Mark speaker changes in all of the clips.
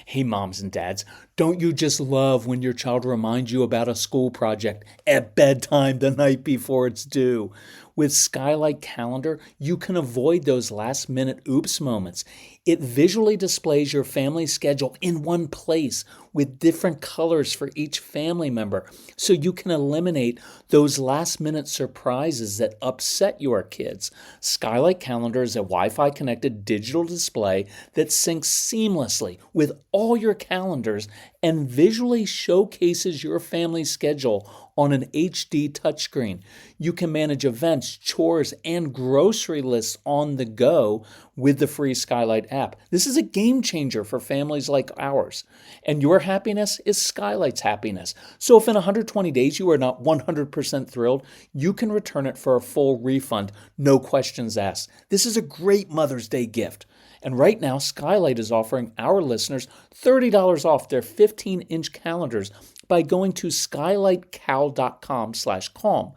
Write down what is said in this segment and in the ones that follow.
Speaker 1: Hey, moms and dads, don't you just love when your child reminds you about a school project at bedtime the night before it's due? With Skylight Calendar, you can avoid those last minute oops moments. It visually displays your family schedule in one place with different colors for each family member, so you can eliminate those last minute surprises that upset your kids. Skylight Calendar is a Wi Fi connected digital display that syncs seamlessly with all your calendars and visually showcases your family's schedule on an HD touchscreen. You can manage events, chores, and grocery lists on the go with the free Skylight app. This is a game changer for families like ours. And your happiness is Skylight's happiness. So if in 120 days you are not 100% thrilled, you can return it for a full refund, no questions asked. This is a great Mother's Day gift. And right now, Skylight is offering our listeners $30 off their 15-inch calendars by going to skylightcal.com/calm.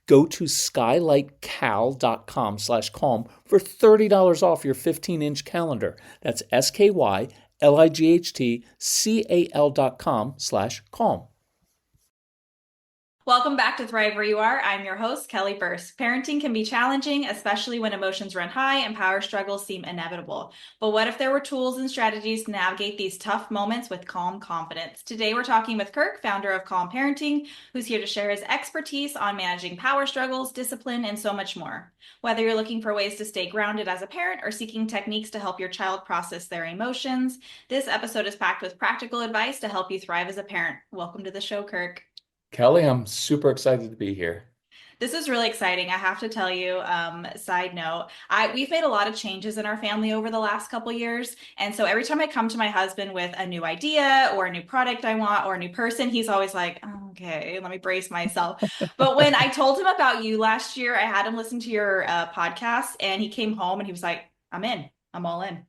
Speaker 1: Go to skylightcal.com/calm for $30 off your 15-inch calendar. That's skylightcal.com/calm.
Speaker 2: Welcome back to Thrive Where You Are. I'm your host, Kellie Berst. Parenting can be challenging, especially when emotions run high and power struggles seem inevitable. But what if there were tools and strategies to navigate these tough moments with calm confidence? Today, we're talking with Kirk, founder of Calm Parenting, who's here to share his expertise on managing power struggles, discipline, and so much more. Whether you're looking for ways to stay grounded as a parent or seeking techniques to help your child process their emotions, this episode is packed with practical advice to help you thrive as a parent. Welcome to the show, Kirk.
Speaker 1: Kelly, I'm super excited to be here.
Speaker 2: This is really exciting. I have to tell you, side note, we've made a lot of changes in our family over the last couple years. And so every time I come to my husband with a new idea or a new product I want or a new person, he's always like, "Oh, okay, let me brace myself." But when I told him about you last year, I had him listen to your podcast and he came home and he was like, "I'm in. I'm all in."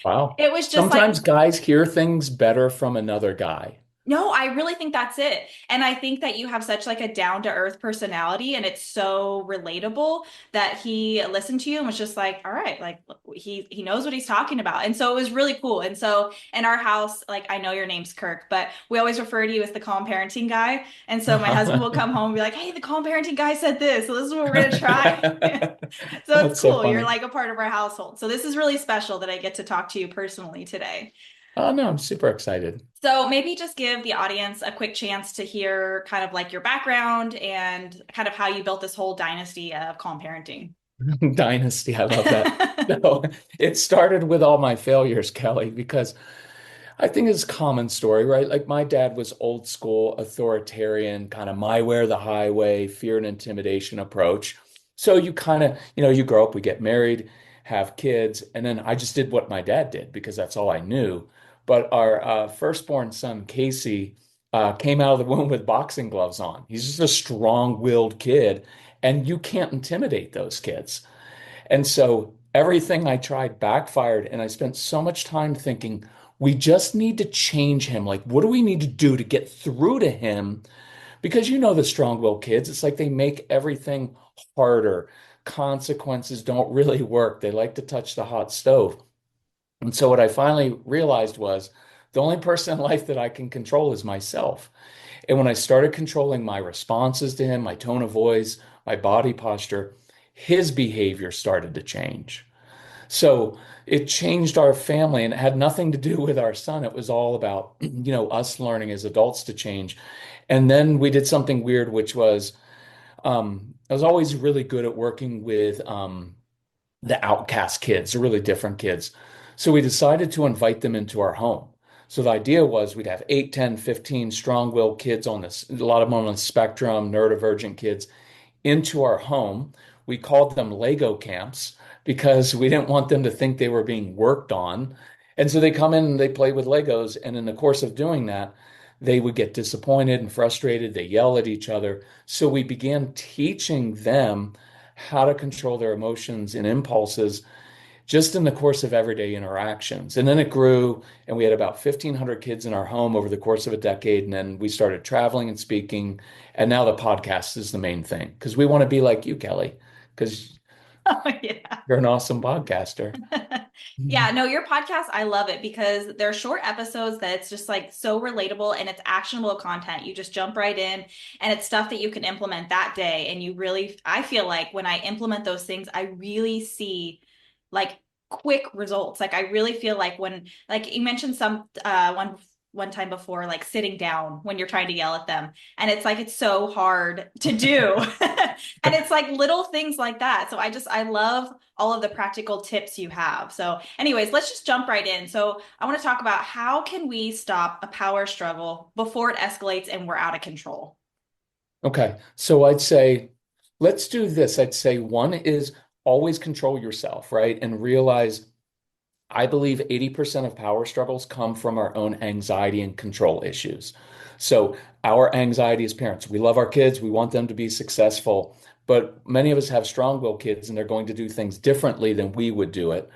Speaker 1: Wow.
Speaker 2: It was just like,
Speaker 1: Sometimes guys hear things better from another guy.
Speaker 2: no, I really think that's it. And I think that you have such like a down to earth personality and it's so relatable that he listened to you and was just like, all right, like he knows what he's talking about. And so it was really cool. And so in our house, like I know your name's Kirk, but we always refer to you as the calm parenting guy. And so my husband will come home and be like, "Hey, the calm parenting guy said this. So this is what we're gonna try." So it's
Speaker 1: That's so
Speaker 2: cool. You're
Speaker 1: funny.
Speaker 2: like a part of our household. So this is really special that I get to talk to you personally today.
Speaker 1: Oh, no, I'm super excited.
Speaker 2: So maybe just give the audience a quick chance to hear kind of like your background and kind of how you built this whole dynasty of calm parenting.
Speaker 1: Dynasty, I love that. No, it started with all my failures, Kelly, because I think it's a common story, right? Like my dad was old school, authoritarian, kind of my way or the highway, fear and intimidation approach. So you kind of, you grow up, we get married, have kids, and then I just did what my dad did because that's all I knew. But our firstborn son, Casey, came out of the womb with boxing gloves on. He's just a strong-willed kid, and you can't intimidate those kids. And so everything I tried backfired, and I spent so much time thinking, we just need to change him. Like, what do we need to do to get through to him? Because the strong-willed kids, it's like they make everything harder. Consequences don't really work. They like to touch the hot stove. And so what I finally realized was the only person in life that I can control is myself. And when I started controlling my responses to him, my tone of voice, my body posture, his behavior started to change. So it changed our family and it had nothing to do with our son. It was all about, us learning as adults to change. And then we did something weird, which was I was always really good at working with the outcast kids, the really different kids. So we decided to invite them into our home. So the idea was we'd have 8, 10, 15 strong-willed kids on this, a lot of them on the spectrum, neurodivergent kids, into our home. We called them Lego camps because we didn't want them to think they were being worked on. And so they come in and they play with Legos. And in the course of doing that, they would get disappointed and frustrated. They yell at each other. So we began teaching them how to control their emotions and impulses just in the course of everyday interactions. And then it grew, and we had about 1,500 kids in our home over the course of a decade. And then we started traveling and speaking. And now the podcast is the main thing because we want to be like you, Kelly, because
Speaker 2: Oh, yeah.
Speaker 1: you're an awesome podcaster.
Speaker 2: Yeah, no, your podcast, I love it because they're short episodes that it's just like so relatable and it's actionable content. You just jump right in and it's stuff that you can implement that day. And you really, I feel like when I implement those things, I really see like quick results. Like I really feel like when, like you mentioned one time before, like sitting down when you're trying to yell at them. And it's like it's so hard to do. And it's like little things like that. So I love all of the practical tips you have. So, anyways, let's just jump right in. So, I want to talk about how can we stop a power struggle before it escalates and we're out of control.
Speaker 1: Okay, so I'd say let's do this. I'd say one is always control yourself, right? And realize I believe 80% of power struggles come from our own anxiety and control issues. So, our anxiety as parents, we love our kids, we want them to be successful, but many of us have strong-willed kids and they're going to do things differently than we would do it.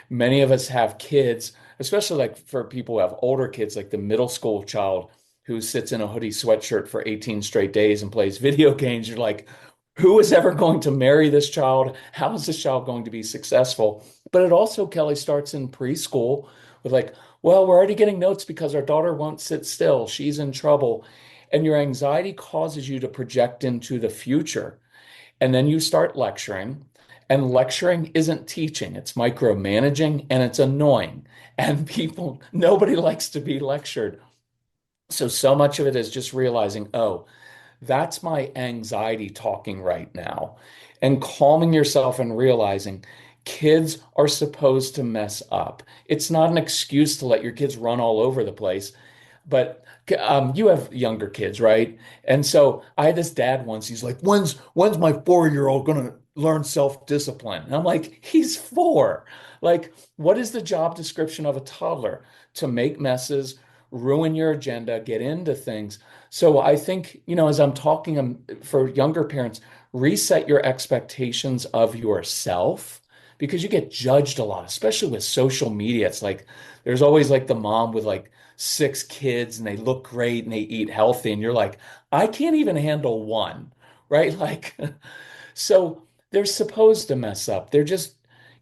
Speaker 1: Many of us have kids, especially like for people who have older kids, like the middle school child who sits in a hoodie sweatshirt for 18 straight days and plays video games. You're like, who is ever going to marry this child? How is this child going to be successful? But it also, Kelly, starts in preschool with like, well, we're already getting notes because our daughter won't sit still. She's in trouble. And your anxiety causes you to project into the future. And then you start lecturing, and lecturing isn't teaching, it's micromanaging and it's annoying. And people, nobody likes to be lectured. So much of it is just realizing, oh, that's my anxiety talking right now. And calming yourself and realizing kids are supposed to mess up. It's not an excuse to let your kids run all over the place. But you have younger kids, right? And so I had this dad once. He's like, "When's my 4 year old gonna learn self-discipline?" And I'm like, "He's four. Like, what is the job description of a toddler? To make messes, ruin your agenda, get into things." So I think, as I'm talking for younger parents, reset your expectations of yourself because you get judged a lot, especially with social media. It's like there's always like the mom with like six kids and they look great and they eat healthy, and you're like, I can't even handle one, right? Like, so they're supposed to mess up. They're just,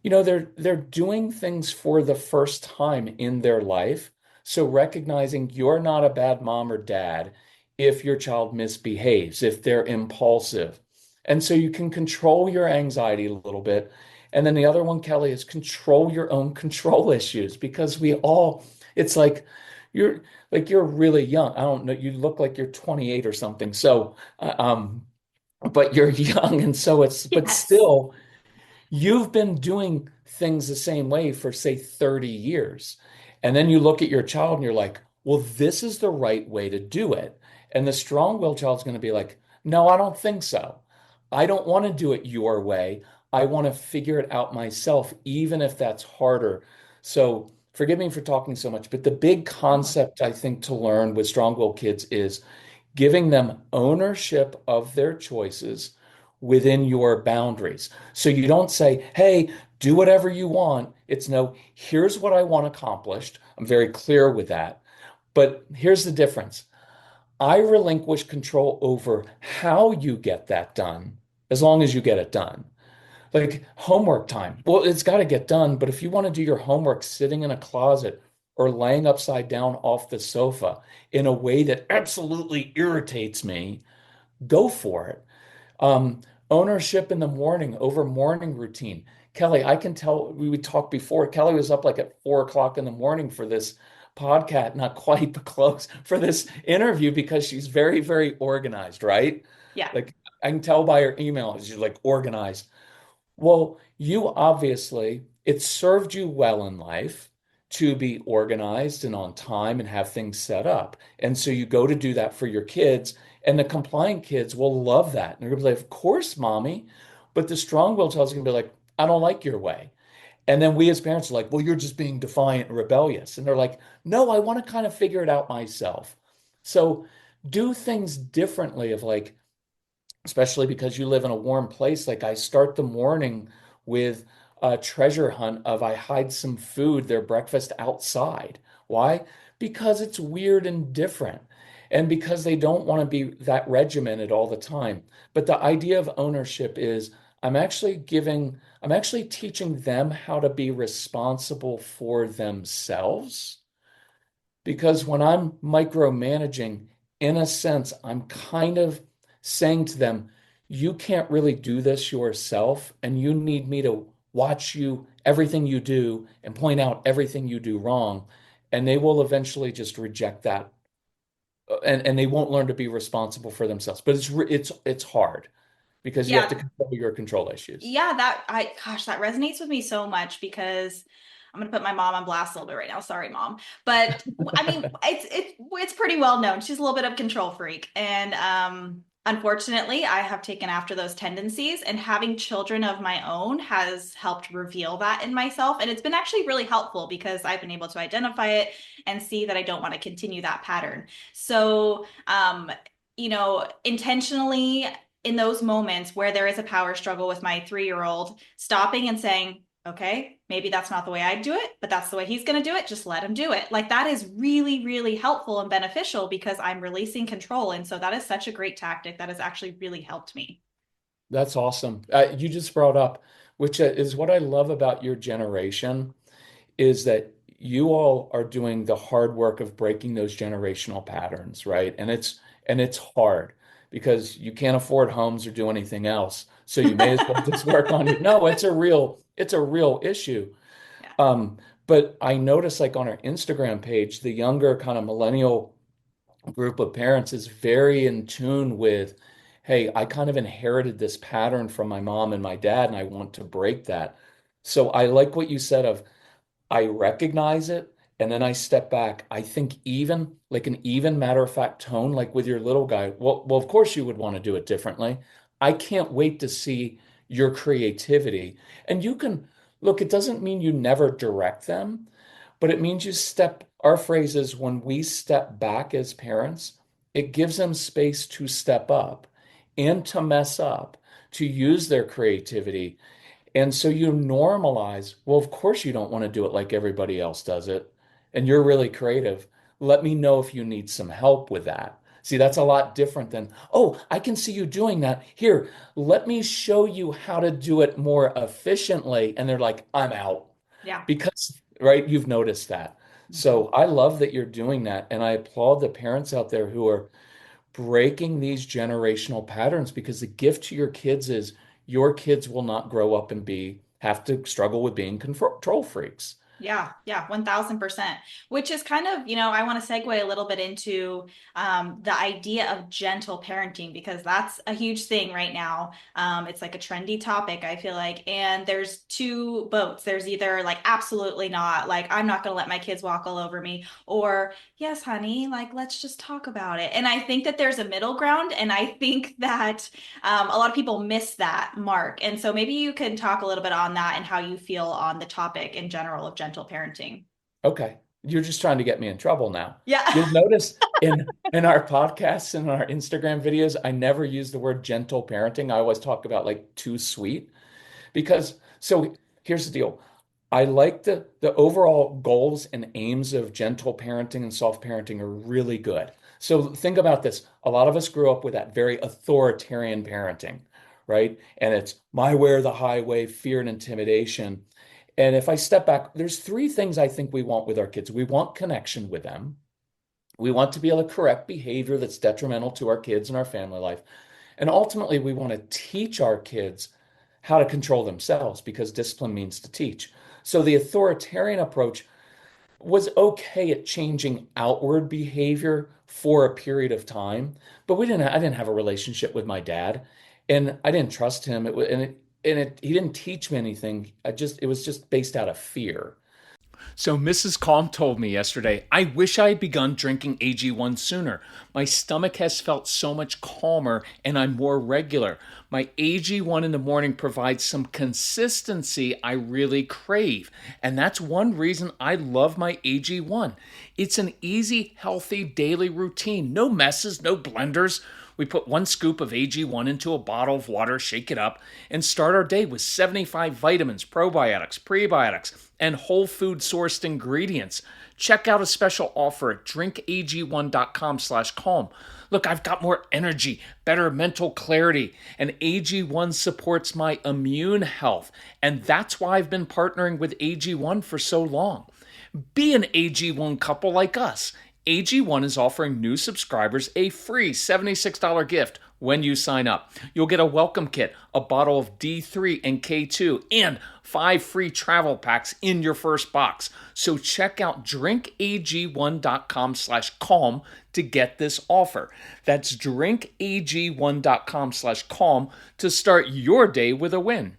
Speaker 1: they're doing things for the first time in their life. So recognizing you're not a bad mom or dad if your child misbehaves, if they're impulsive. And so you can control your anxiety a little bit. And then the other one, Kelly, is control your own control issues because it's like you're really young. I don't know, you look like you're 28 or something. So, but you're young. And so but
Speaker 2: Yes.
Speaker 1: still, you've been doing things the same way for, say, 30 years. And then you look at your child and you're like, well, this is the right way to do it. And the strong-willed child's going to be like, no, I don't think so. I don't want to do it your way. I want to figure it out myself, even if that's harder. So forgive me for talking so much, but the big
Speaker 2: Oh,
Speaker 1: concept I think to learn with strong-willed kids is giving them ownership of their choices within your boundaries. So you don't say, hey, do whatever you want. It's no, here's what I want accomplished. I'm very clear with that. But here's the difference. I relinquish control over how you get that done, as long as you get it done. Like homework time. Well, it's got to get done. But if you want to do your homework sitting in a closet or laying upside down off the sofa in a way that absolutely irritates me, go for it. Um, Ownership in the morning over morning routine. Kelly, I can tell we would talk before. Kelly was up like at 4 o'clock in the morning for this podcast, not quite, but close for this interview because she's very, very organized, right?
Speaker 2: yeah.
Speaker 1: Like I can tell by her email, she's like organized. Well, you obviously, it served you well in life to be organized and on time and have things set up. And so you go to do that for your kids, and the compliant kids will love that. And they're going to be like, of course, mommy. But the strong-willed child's going to be like, I don't like your way. And then we as parents are like, well, you're just being defiant and rebellious. And they're like, no, I want to kind of figure it out myself. So do things differently of like, especially because you live in a warm place. Like I start the morning with a treasure hunt of I hide some food, their breakfast outside. Why? Because it's weird and different. And because they don't want to be that regimented all the time. But the idea of ownership is I'm actually teaching them how to be responsible for themselves. Because when I'm micromanaging, in a sense, I'm kind of saying to them, you can't really do this yourself, and you need me to watch you, everything you do, and point out everything you do wrong. And they will eventually just reject that, and they won't learn to be responsible for themselves. But it's hard because you have to
Speaker 2: Yeah,
Speaker 1: control your control issues.
Speaker 2: yeah, gosh, that resonates with me so much because I'm gonna put my mom on blast a little bit right now. Sorry, mom. But I mean, it's pretty well known. She's a little bit of a control freak. And unfortunately, I have taken after those tendencies, and having children of my own has helped reveal that in myself. And it's been actually really helpful because I've been able to identify it and see that I don't want to continue that pattern. So, intentionally in those moments where there is a power struggle with my 3-year-old, stopping and saying, okay, maybe that's not the way I do it, but that's the way he's going to do it. Just let him do it. Like that is really, really helpful and beneficial because I'm releasing control. And so that is such a great tactic that has actually really helped me.
Speaker 1: That's awesome. You just brought up, which is what I love about your generation, is that you all are doing the hard work of breaking those generational patterns, right? And it's hard because you can't afford homes or do anything else. So you may as well just work on it. No, it's a real issue.
Speaker 2: Yeah.
Speaker 1: But I notice like on our Instagram page, the younger kind of millennial group of parents is very in tune with, hey, I kind of inherited this pattern from my mom and my dad, and I want to break that. So I like what you said of I recognize it and then I step back. I think even like an even matter of fact tone, like with your little guy, well, of course you would want to do it differently. I can't wait to see your creativity. And you can look, it doesn't mean you never direct them, but it means our phrase is when we step back as parents, it gives them space to step up and to mess up, to use their creativity, and so you normalize, well, of course you don't want to do it like everybody else does it. And you're really creative. Let me know if you need some help with that. See, that's a lot different than, oh, I can see you doing that. Here, let me show you how to do it more efficiently. And they're like, I'm out.
Speaker 2: Yeah.
Speaker 1: Because, right, you've noticed that.
Speaker 2: Mhm.
Speaker 1: So I love that you're doing that. And I applaud the parents out there who are breaking these generational patterns because the gift to your kids is your kids will not grow up and have to struggle with being control freaks.
Speaker 2: Yeah, yeah, 1000%. Which is kind of, I want to segue a little bit into the idea of gentle parenting because that's a huge thing right now. It's like a trendy topic, I feel like. And there's two boats. There's either like, absolutely not, like, I'm not going to let my kids walk all over me, or yes, honey, like, let's just talk about it. And I think that there's a middle ground. And I think that a lot of people miss that mark. And so maybe you can talk a little bit on that and how you feel on the topic in general of gentle parenting.
Speaker 1: Okay. You're just trying to get me in trouble now.
Speaker 2: Yeah.
Speaker 1: You'll notice in our podcasts and our Instagram videos, I never use the word gentle parenting. I always talk about like too sweet. Because so here's the deal. I like the overall goals and aims of gentle parenting and soft parenting are really good. So think about this. A lot of us grew up with that very authoritarian parenting, right? And it's my way or the highway, fear and intimidation. And if I step back, there's three things I think we want with our kids. We want connection with them. We want to be able to correct behavior that's detrimental to our kids and our family life. And ultimately, we want to teach our kids how to control themselves because discipline means to teach. So the authoritarian approach was okay at changing outward behavior for a period of time, but I didn't have a relationship with my dad and I didn't trust him. He didn't teach me anything. It was just based out of fear. So Mrs. Calm told me yesterday, I wish I had begun drinking AG1 sooner. My stomach has felt so much calmer and I'm more regular. My AG1 in the morning provides some consistency I really crave. And that's one reason I love my AG1. It's an easy, healthy daily routine. No messes, no blenders. We put 1 scoop of AG1 into a bottle of water, shake it up, and start our day with 75 vitamins, probiotics, prebiotics, and whole food sourced ingredients. Check out a special offer at drinkag1.com/calm. Look, I've got more energy, better mental clarity, and AG1 supports my immune health. And that's why I've been partnering with AG1 for so long. Be an AG1 couple like us. AG1 is offering new subscribers a free $76 gift when you sign up. You'll get a welcome kit, a bottle of D3 and K2, and 5 free travel packs in your first box. So check out drinkag1.com/calm to get this offer. That's drinkag1.com/calm to start your day with a win.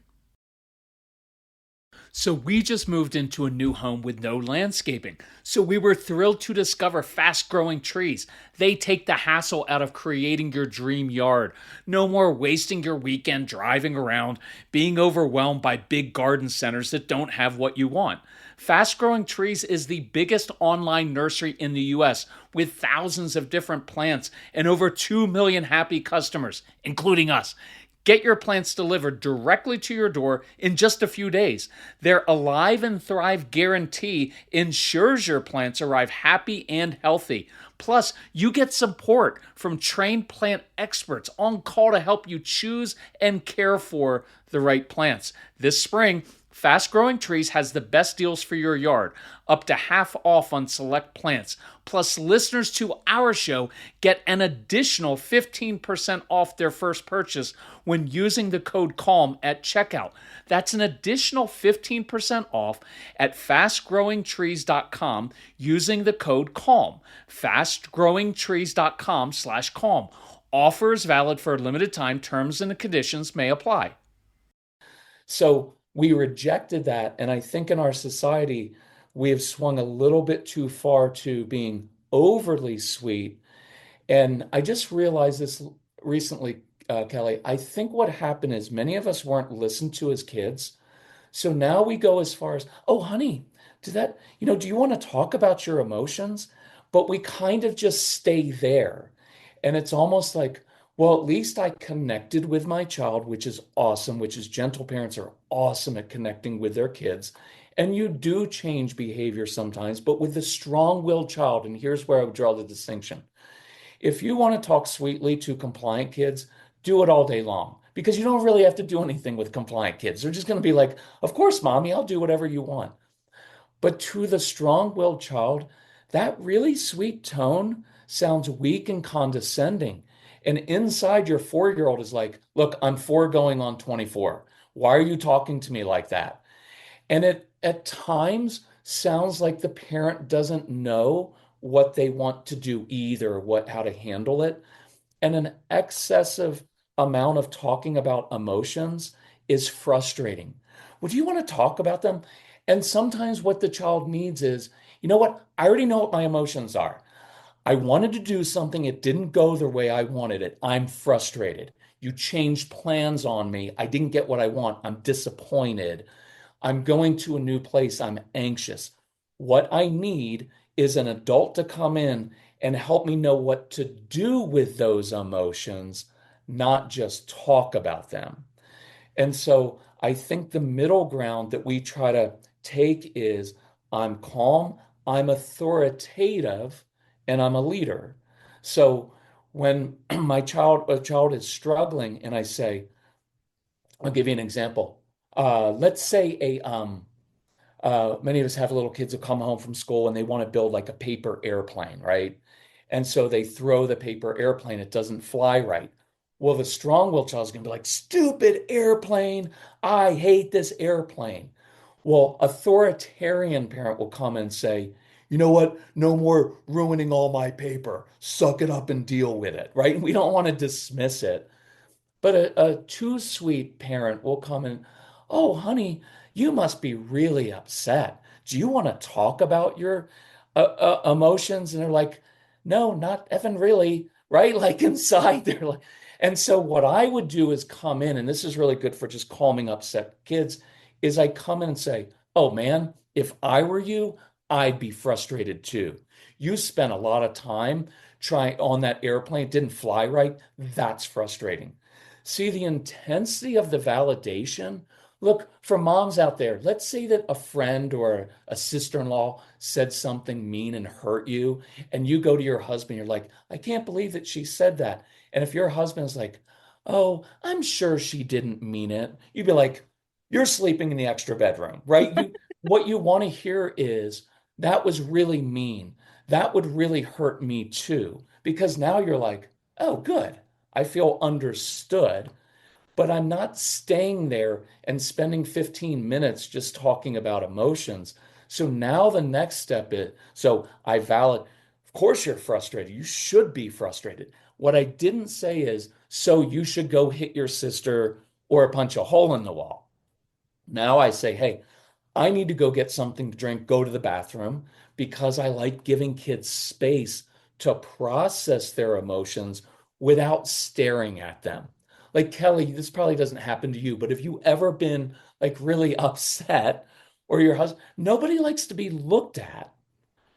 Speaker 1: So we just moved into a new home with no landscaping. So we were thrilled to discover fast-growing trees. They take the hassle out of creating your dream yard. No more wasting your weekend driving around, being overwhelmed by big garden centers that don't have what you want. Fast Growing Trees is the biggest online nursery in the US with thousands of different plants and over 2 million happy customers, including us. Get your plants delivered directly to your door in just a few days. Their Alive and Thrive guarantee ensures your plants arrive happy and healthy. Plus, you get support from trained plant experts on call to help you choose and care for the right plants. This spring, Fast Growing Trees has the best deals for your yard, up to half off on select plants. Plus, listeners to our show get an additional 15% off their first purchase when using the code CALM at checkout. That's an additional 15% off at fastgrowingtrees.com using the code CALM. fastgrowingtrees.com/calm. Offers valid for a limited time. Terms and conditions may apply. So we rejected that. And I think in our society, we have swung a little bit too far to being overly sweet. And I just realized this recently, Kelly. I think what happened is many of us weren't listened to as kids. So now we go as far as, oh, honey, do you want to talk about your emotions? But we kind of just stay there. And it's almost like, well, at least I connected with my child, which is awesome, which is gentle parents are awesome at connecting with their kids. And you do change behavior sometimes, but with the strong-willed child, and here's where I would draw the distinction. If you want to talk sweetly to compliant kids, do it all day long because you don't really have to do anything with compliant kids. They're just going to be like, of course, mommy, I'll do whatever you want. But to the strong-willed child, that really sweet tone sounds weak and condescending. And inside your 4-year-old is like, look, I'm 4 going on 24. Why are you talking to me like that? And it at times sounds like the parent doesn't know what they want to do either, how to handle it. And an excessive amount of talking about emotions is frustrating. Would you want to talk about them? And sometimes what the child needs is, you know what? I already know what my emotions are. I wanted to do something. It didn't go the way I wanted it. I'm frustrated. You changed plans on me. I didn't get what I want. I'm disappointed. I'm going to a new place. I'm anxious. What I need is an adult to come in and help me know what to do with those emotions, not just talk about them. And so I think the middle ground that we try to take is I'm calm, I'm authoritative, and I'm a leader. So when a child is struggling and I say, I'll give you an example. Let's say many of us have little kids who come home from school and they want to build like a paper airplane, right? And so they throw the paper airplane, it doesn't fly right. Well, the strong-willed child is going to be like, stupid airplane. I hate this airplane. Well, authoritarian parent will come and say, you know what? No more ruining all my paper. Suck it up and deal with it, right? We don't want to dismiss it. But a too sweet parent will come and, oh, honey, you must be really upset. Do you want to talk about your emotions? And they're like, no, not effing really, right? Like inside, they're like, and so what I would do is come in, and this is really good for just calming upset kids, is I come in and say, oh man, if I were you, I'd be frustrated too. You spent a lot of time trying on that airplane, it didn't fly right. That's frustrating. See, the intensity of the validation Look, for moms out there, let's say that a friend or a sister-in-law said something mean and hurt you, and you go to your husband, you're like, I can't believe that she said that. And if your husband's like, oh, I'm sure she didn't mean it, you'd be like, you're sleeping in the extra bedroom, right? What you want to hear is that was really mean. That would really hurt me too. Because now you're like, oh, good. I feel understood, but I'm not staying there and spending 15 minutes just talking about emotions. So now the next step is, so I valid, of course you're frustrated. You should be frustrated. What I didn't say is, so you should go hit your sister or punch a hole in the wall. Now I say, hey, I need to go get something to drink, go to the bathroom, because I like giving kids space to process their emotions without staring at them. Like Kelly, this probably doesn't happen to you, but have you ever been like really upset or your husband? Nobody likes to be looked at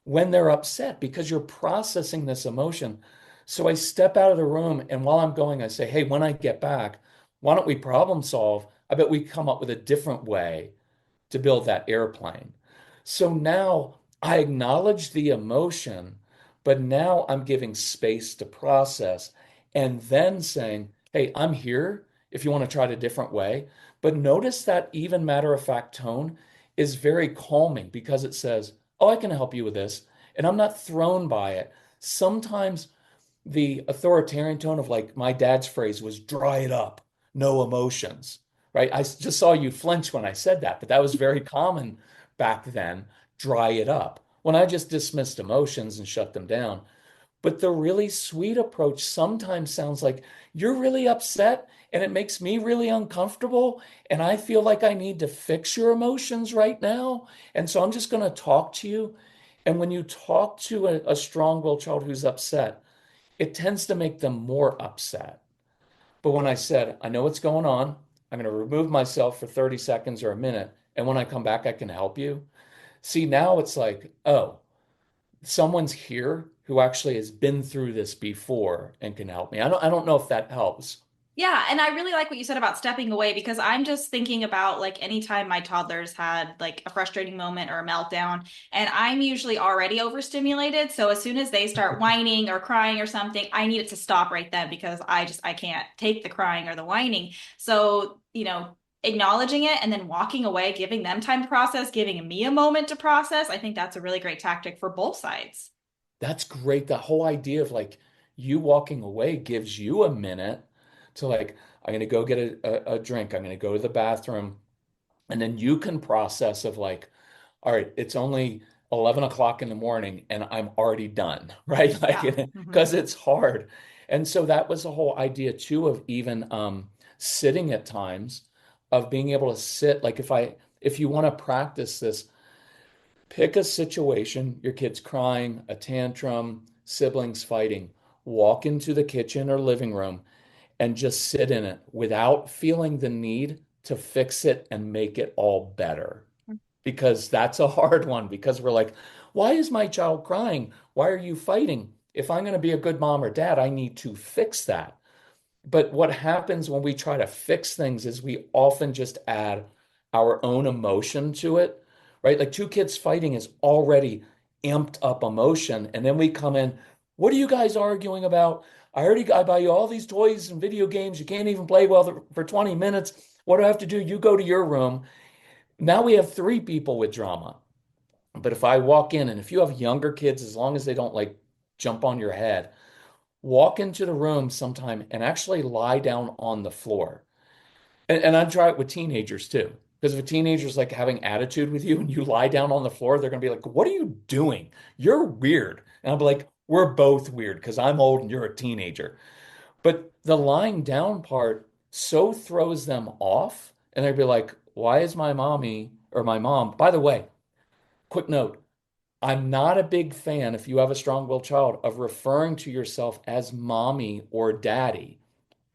Speaker 1: when they're upset because you're processing this emotion. So I step out of the room, and while I'm going, I say, hey, when I get back, why don't we problem solve? I bet we come up with a different way to build that airplane. So now I acknowledge the emotion, but now I'm giving space to process and then saying, hey, I'm here if you want to try it a different way. But notice that even matter of fact tone is very calming because it says, oh, I can help you with this. And I'm not thrown by it. Sometimes the authoritarian tone of like my dad's phrase was dry it up, no emotions, right? I just saw you flinch when I said that, but that was very common back then, dry it up. When I just dismissed emotions and shut them down. But the really sweet approach sometimes sounds like you're really upset and it makes me really uncomfortable. And I feel like I need to fix your emotions right now. And so I'm just going to talk to you. And when you talk to a strong-willed child who's upset, it tends to make them more upset. But when I said, I know what's going on, I'm going to remove myself for 30 seconds or a minute. And when I come back, I can help you. See, now it's like, oh, someone's here who actually has been through this before and can help me. I don't know if that helps.
Speaker 2: Yeah, and I really like what you said about stepping away because I'm just thinking about like anytime my toddlers had like a frustrating moment or a meltdown, and I'm usually already overstimulated. So as soon as they start whining or crying or something, I need it to stop right then because I can't take the crying or the whining. So, acknowledging it and then walking away, giving them time to process, giving me a moment to process, I think that's a really great tactic for both sides.
Speaker 1: That's great. The whole idea of like you walking away gives you a minute to like, I'm going to go get a drink. I'm going to go to the bathroom. And then you can process of like, all right, it's only 11 o'clock in the morning and I'm already done, right? Like,
Speaker 2: Yeah.
Speaker 1: because it's hard. And so that was the whole idea too of even sitting at times, of being able to sit. Like if you want to practice this, pick a situation, your kid's crying, a tantrum, siblings fighting, walk into the kitchen or living room and just sit in it without feeling the need to fix it and make it all better. Because that's a hard one because we're like, why is my child crying? Why are you fighting? If I'm going to be a good mom or dad, I need to fix that. But what happens when we try to fix things is we often just add our own emotion to it, right? Like two kids fighting is already amped up emotion. And then we come in, what are you guys arguing about? I buy you all these toys and video games. You can't even play well for 20 minutes. What do I have to do? You go to your room. Now we have three people with drama. But if I walk in and if you have younger kids, as long as they don't like jump on your head, walk into the room sometime and actually lie down on the floor. And I try it with teenagers too. Because if a teenager's like having attitude with you and you lie down on the floor, they're going to be like, what are you doing? You're weird. And I'll be like, we're both weird because I'm old and you're a teenager. But the lying down part so throws them off. And they'd be like, why is my mommy or my mom? By the way, quick note, I'm not a big fan, if you have a strong-willed child, of referring to yourself as mommy or daddy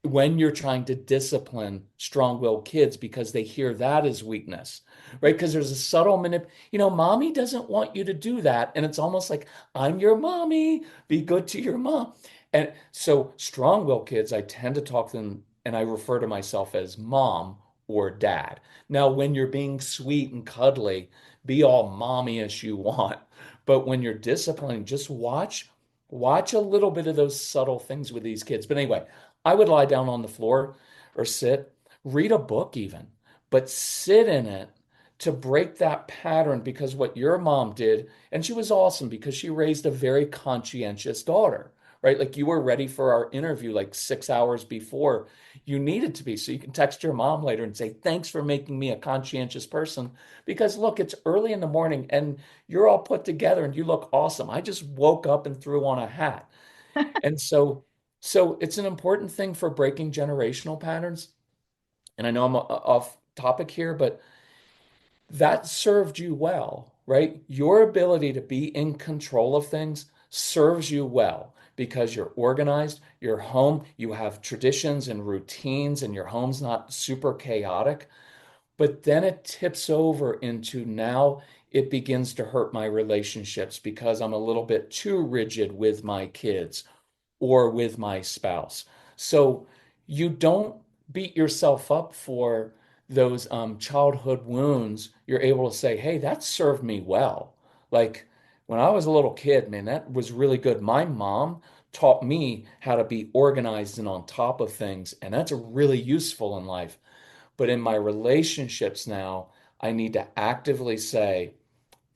Speaker 1: when you're trying to discipline strong-willed kids because they hear that as weakness, right? Because there's a subtle mommy doesn't want you to do that. And it's almost like, I'm your mommy, be good to your mom. And so strong-willed kids, I tend to talk to them and I refer to myself as mom or dad. Now, when you're being sweet and cuddly, be all mommy as you want. But when you're disciplining, just watch a little bit of those subtle things with these kids. But anyway, I would lie down on the floor or sit, read a book even, but sit in it to break that pattern because what your mom did, and she was awesome because she raised a very conscientious daughter, right? Like you were ready for our interview like 6 hours before you needed to be. So you can text your mom later and say, thanks for making me a conscientious person. Because look, it's early in the morning and you're all put together and you look awesome. I just woke up and threw on a hat. And so it's an important thing for breaking generational patterns. And I know I'm off topic here, but that served you well, right? Your ability to be in control of things serves you well because you're organized, your home, you have traditions and routines, and your home's not super chaotic. But then it tips over into now it begins to hurt my relationships because I'm a little bit too rigid with my kids or with my spouse. So you don't beat yourself up for those childhood wounds. You're able to say, hey, that served me well. Like when I was a little kid, man, that was really good. My mom taught me how to be organized and on top of things, and that's really useful in life. But in my relationships now, I need to actively say,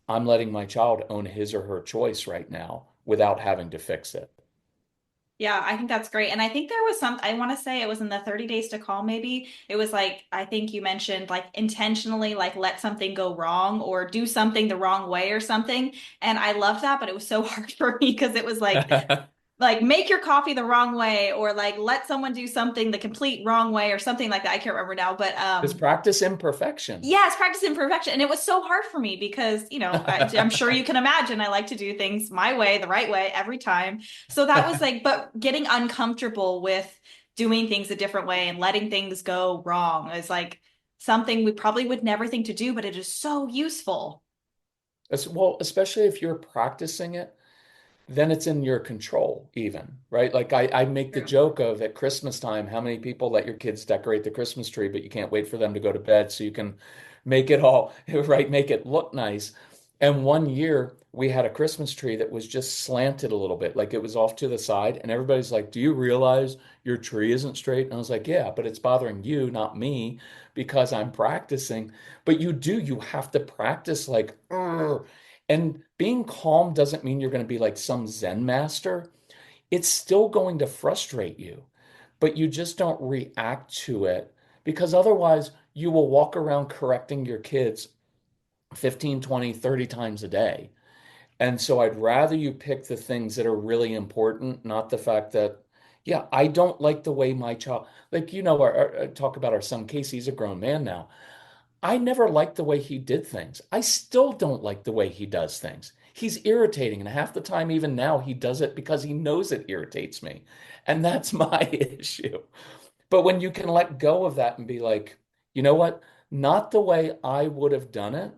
Speaker 1: I'm letting my child own his or her choice right now without having to fix it.
Speaker 2: Yeah, I think that's great. And I think there was I want to say it was in the 30 days to call, maybe. It was like, I think you mentioned like intentionally, like let something go wrong or do something the wrong way or something. And I loved that, but it was so hard for me because it was like make your coffee the wrong way or like let someone do something the complete wrong way or something like that. I can't remember now, but
Speaker 1: Just practice imperfection.
Speaker 2: yes, practice imperfection. And it was so hard for me because, I'm sure you can imagine I like to do things my way, the right way every time. So that was like, but getting uncomfortable with doing things a different way and letting things go wrong is like something we probably would never think to do, but it is so useful.
Speaker 1: Well, especially if you're practicing it, then it's in your control, even, right? Like I make the
Speaker 2: True.
Speaker 1: joke of at Christmas time, how many people let your kids decorate the Christmas tree, but you can't wait for them to go to bed so you can make it all, right, make it look nice. And one year we had a Christmas tree that was just slanted a little bit, like it was off to the side. And everybody's like, do you realize your tree isn't straight? And I was like, yeah, but it's bothering you, not me, because I'm practicing. But you have to practice like, "Urgh." And being calm doesn't mean you're going to be like some Zen master. It's still going to frustrate you, but you just don't react to it because otherwise you will walk around correcting your kids 15, 20, 30 times a day. And so I'd rather you pick the things that are really important, not the fact that, yeah, I don't like the way my child, like, talk about our son Casey, he's a grown man now. I never liked the way he did things. I still don't like the way he does things. He's irritating, and half the time, even now, he does it because he knows it irritates me. And that's my issue. But when you can let go of that and be like, you know what? Not the way I would have done it,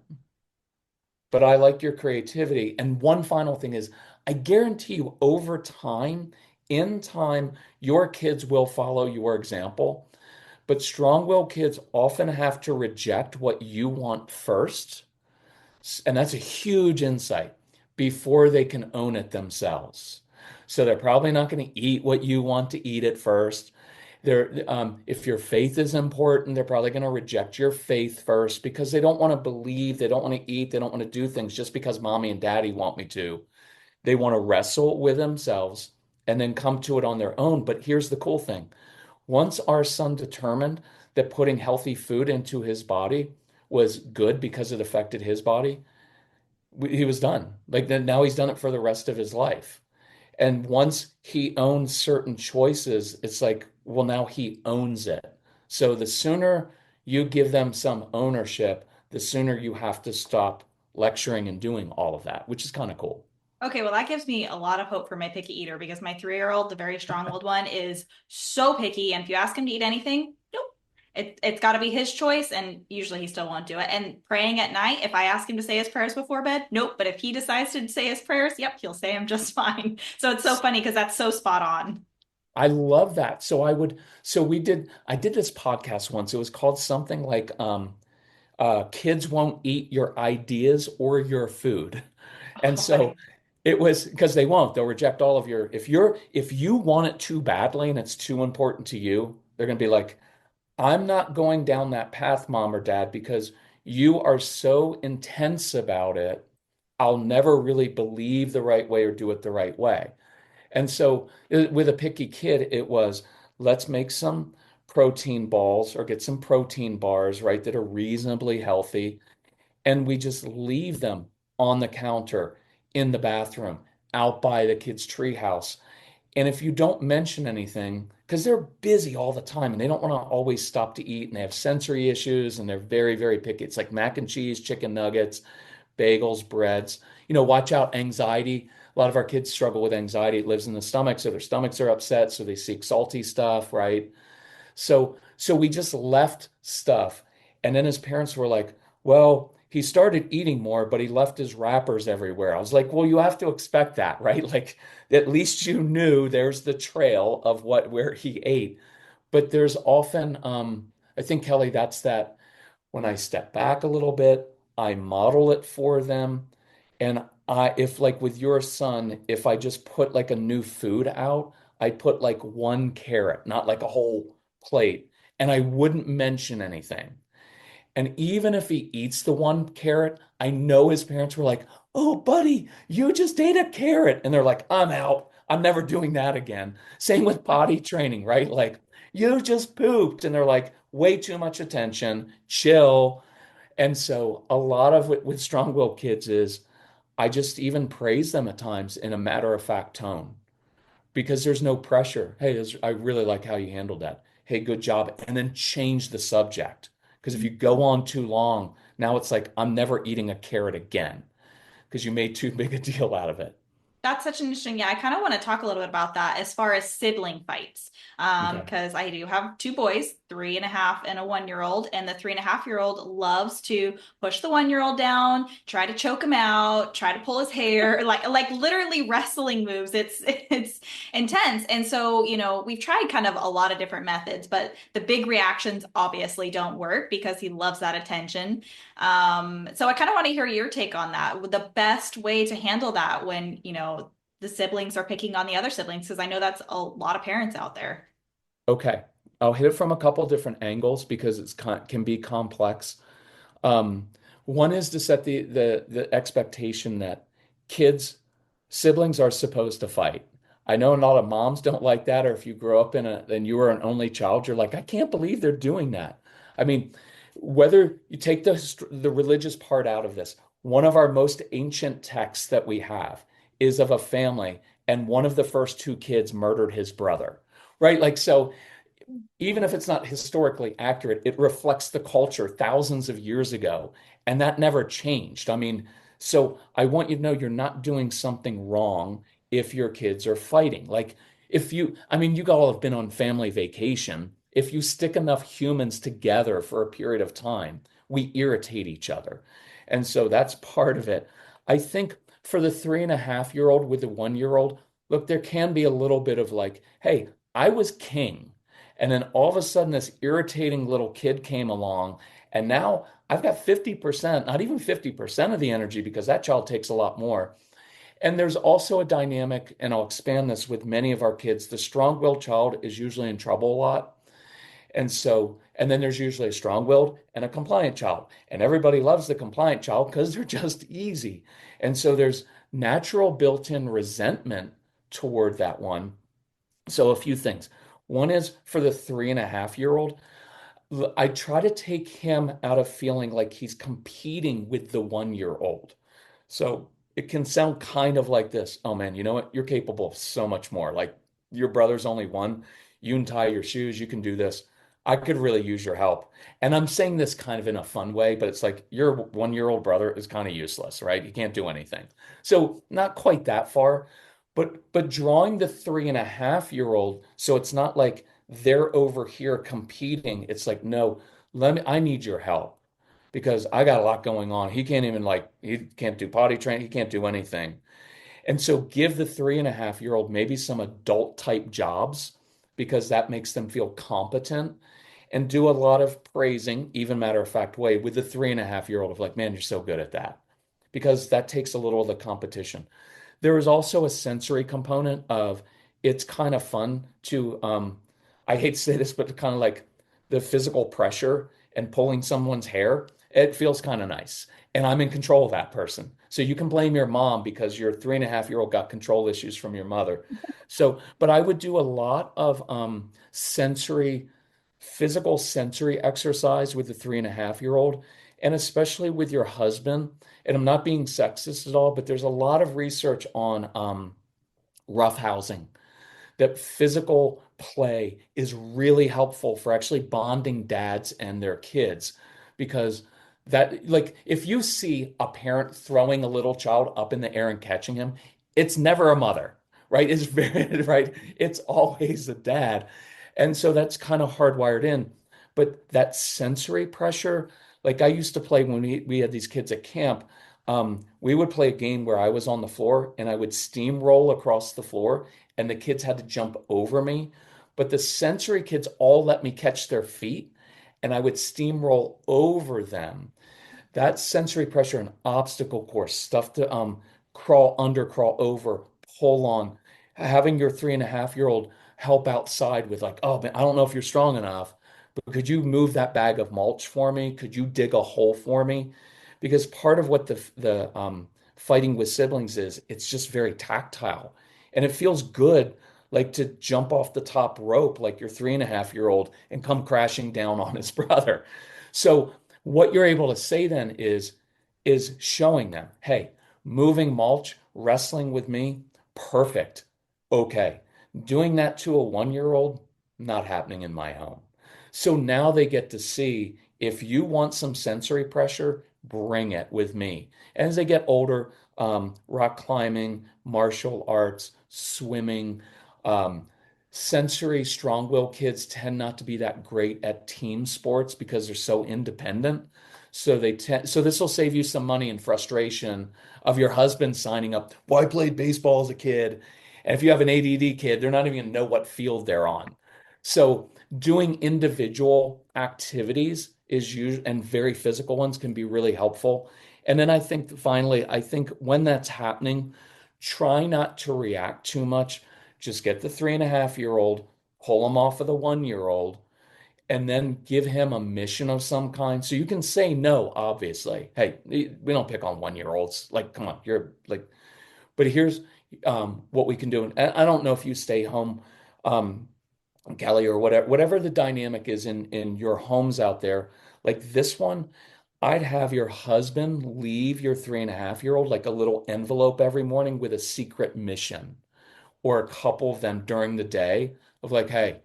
Speaker 1: but I like your creativity. And one final thing is, I guarantee you, over time, in time, your kids will follow your example. But strong-willed kids often have to reject what you want first, and that's a huge insight before they can own it themselves. So they're probably not going to eat what you want to eat at first. If your faith is important, they're probably going to reject your faith first because they don't want to believe, they don't want to eat, they don't want to do things just because mommy and daddy want me to. They want to wrestle with themselves and then come to it on their own. But here's the cool thing. Once our son determined that putting healthy food into his body was good because it affected his body, he was done. Like then now he's done it for the rest of his life. And once he owns certain choices, it's like, well, now he owns it. So the sooner you give them some ownership, the sooner you have to stop lecturing and doing all of that, which is kind of cool.
Speaker 2: Okay, well, that gives me a lot of hope for my picky eater because my 3-year-old, the very strong-willed one, is so picky. And if you ask him to eat anything, nope. It's got to be his choice, and usually he still won't do it. And praying at night, if I ask him to say his prayers before bed, nope. But if he decides to say his prayers, yep, he'll say them just fine. So it's so funny because that's so spot on.
Speaker 1: I love that. I did this podcast once. It was called something like Kids Won't Eat Your Ideas or Your Food. And
Speaker 2: Oh
Speaker 1: so
Speaker 2: my.
Speaker 1: it was because they won't. They'll reject all of your, if you want it too badly and it's too important to you, they're going to be like, I'm not going down that path, mom or dad, because you are so intense about it. I'll never really believe the right way or do it the right way. And so with a picky kid, it was let's make some protein balls or get some protein bars, right, that are reasonably healthy. And we just leave them on the counter, in the bathroom, out by the kids' treehouse. And if you don't mention anything, because they're busy all the time and they don't want to always stop to eat and they have sensory issues and they're very, very picky. It's like mac and cheese, chicken nuggets, bagels, breads. Watch out, anxiety. A lot of our kids struggle with anxiety. It lives in the stomach, so their stomachs are upset, so they seek salty stuff, right? So we just left stuff. And then his parents were like, well, he started eating more, but he left his wrappers everywhere. I was like, well, you have to expect that, right? Like at least you knew there's the trail of where he ate. But there's often, I think, Kelly, that's that when I step back a little bit, I model it for them. And if like with your son, if I just put like a new food out, I put like one carrot, not like a whole plate, and I wouldn't mention anything. And even if he eats the one carrot, I know his parents were like, "Oh, buddy, you just ate a carrot." And they're like, "I'm out. I'm never doing that again." Same with potty training, right? Like, "You just pooped." And they're like, "Way too much attention. Chill." And so a lot of it with strong-willed kids is I just even praise them at times in a matter-of-fact tone because there's no pressure. Hey, I really like how you handled that. Hey, good job. And then change the subject. Because if you go on too long, now it's like, I'm never eating a carrot again because you made too big a deal out of it.
Speaker 2: That's such an interesting. Yeah, I kind of want to talk a little bit about that as far as sibling fights.
Speaker 1: Okay.
Speaker 2: Because I do have two boys, 3.5 and a 1 year old, and the 3.5 year old loves to push the 1 year old down, try to choke him out, try to pull his hair, like literally wrestling moves. It's intense. And so, we've tried kind of a lot of different methods, but the big reactions obviously don't work because he loves that attention. So I kind of want to hear your take on that. The best way to handle that when, the siblings are picking on the other siblings, because I know that's a lot of parents out there.
Speaker 1: Okay. I'll hit it from a couple different angles because can be complex. Um, One is to set the expectation that kids, siblings are supposed to fight. I know a lot of moms don't like that, or if you grow up and you were an only child, you're like, I can't believe they're doing that. I mean, whether you take the religious part out of this, one of our most ancient texts that we have is of a family, and one of the first two kids murdered his brother, right? Like so even if it's not historically accurate, it reflects the culture thousands of years ago, and that never changed. I mean, so I want you to know you're not doing something wrong if your kids are fighting. Like, I mean, you all have been on family vacation. If you stick enough humans together for a period of time, we irritate each other. And so that's part of it. I think for the 3.5-year-old with the 1-year-old, look, there can be a little bit of like, hey, I was king. And then all of a sudden, this irritating little kid came along. And now I've got 50%, not even 50% of the energy because that child takes a lot more. And there's also a dynamic, and I'll expand this with many of our kids. The strong-willed child is usually in trouble a lot. And then there's usually a strong-willed and a compliant child. And everybody loves the compliant child because they're just easy. And so there's natural built-in resentment toward that one. So a few things. One is for the 3.5-year-old, I try to take him out of feeling like he's competing with the 1-year-old. So it can sound kind of like this. Oh man, you know what? You're capable of so much more. Like your brother's only one. You can tie your shoes. You can do this. I could really use your help. And I'm saying this kind of in a fun way, but it's like your 1-year-old brother is kind of useless, right? He can't do anything. So not quite that far, but drawing the 3.5-year-old so it's not like they're over here competing. It's like, no, I need your help because I got a lot going on. He can't do potty training. He can't do anything. And so give the 3.5-year-old maybe some adult type jobs because that makes them feel competent and do a lot of praising, even matter of fact way with the 3.5-year-old of like, man, you're so good at that because that takes a little of the competition. There is also a sensory component of it's kind of fun to, I hate to say this, but kind of like the physical pressure and pulling someone's hair. It feels kind of nice. And I'm in control of that person. So you can blame your mom because your 3.5-year-old got control issues from your mother. So, but I would do a lot of sensory, physical sensory exercise with the 3.5-year-old, and especially with your husband. And I'm not being sexist at all, but there's a lot of research on roughhousing that physical play is really helpful for actually bonding dads and their kids because that like if you see a parent throwing a little child up in the air and catching him, it's never a mother, right? It's very right. It's always a dad. And so that's kind of hardwired in. But that sensory pressure, like I used to play when we had these kids at camp, we would play a game where I was on the floor and I would steamroll across the floor and the kids had to jump over me. But the sensory kids all let me catch their feet and I would steamroll over them. That sensory pressure and obstacle course, stuff to crawl under, crawl over, pull on, having your 3.5-year-old help outside with like, oh man, I don't know if you're strong enough, but could you move that bag of mulch for me? Could you dig a hole for me? Because part of what the fighting with siblings is, it's just very tactile. And it feels good like to jump off the top rope like your 3.5-year-old and come crashing down on his brother. So what you're able to say then is showing them, hey, moving mulch, wrestling with me, perfect. Okay. Doing that to a 1-year-old, not happening in my home. So now they get to see if you want some sensory pressure, bring it with me. As they get older, rock climbing, martial arts, swimming, um, sensory strong-willed kids tend not to be that great at team sports because they're so independent. So this will save you some money and frustration of your husband signing up. Well, I played baseball as a kid. And if you have an ADD kid, they're not even gonna know what field they're on. So doing individual activities is usually and very physical ones can be really helpful. And then I think finally, I think when that's happening, try not to react too much. Just get the 3.5-year-old, pull him off of the 1-year-old, and then give him a mission of some kind. So you can say no, obviously. Hey, we don't pick on 1-year-olds. Like, come on, you're like, but here's what we can do. And I don't know if you stay home, um, Kelly, or whatever the dynamic is in your homes out there. Like this one, I'd have your husband leave your 3.5-year-old like a little envelope every morning with a secret mission, or a couple of them during the day of like, hey,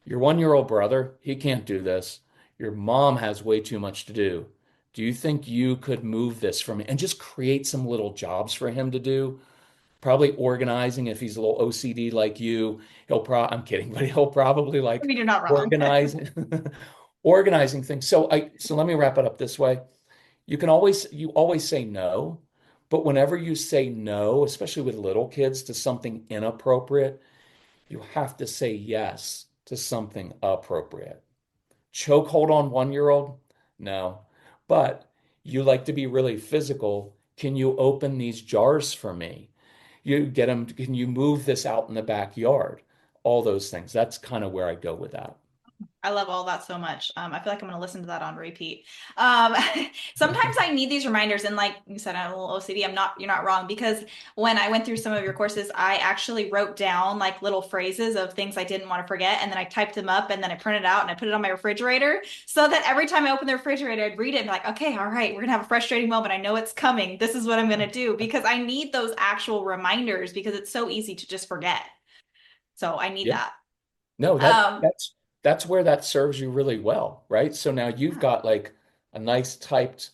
Speaker 1: your 1-year-old brother, he can't do this. Your mom has way too much to do. Do you think you could move this for me? And just create some little jobs for him to do. Probably organizing if he's a little OCD like you. I'm kidding, but he'll probably
Speaker 2: I
Speaker 1: like
Speaker 2: mean, you're not wrong.
Speaker 1: organizing organizing things. So let me wrap it up this way. You always say no, but whenever you say no, especially with little kids, to something inappropriate, you have to say yes to something appropriate. Chokehold on 1-year-old? No. But you like to be really physical. Can you open these jars for me? You get them, can you move this out in the backyard? All those things. That's kind of where I go with that.
Speaker 2: I love all that so much. I feel like I'm going to listen to that on repeat. Sometimes I need these reminders, and like you said, I'm a little OCD. You're not wrong, because when I went through some of your courses, I actually wrote down like little phrases of things I didn't want to forget, and then I typed them up, and then I printed it out, and I put it on my refrigerator, so that every time I open the refrigerator, I'd read it and be like, okay, all right, we're gonna have a frustrating moment. I know it's coming. This is what I'm gonna do, because I need those actual reminders because it's so easy to just forget. So I need
Speaker 1: Yeah.
Speaker 2: that.
Speaker 1: No,
Speaker 2: Um,
Speaker 1: that's where that serves you really well, right? So now you've got like a nice typed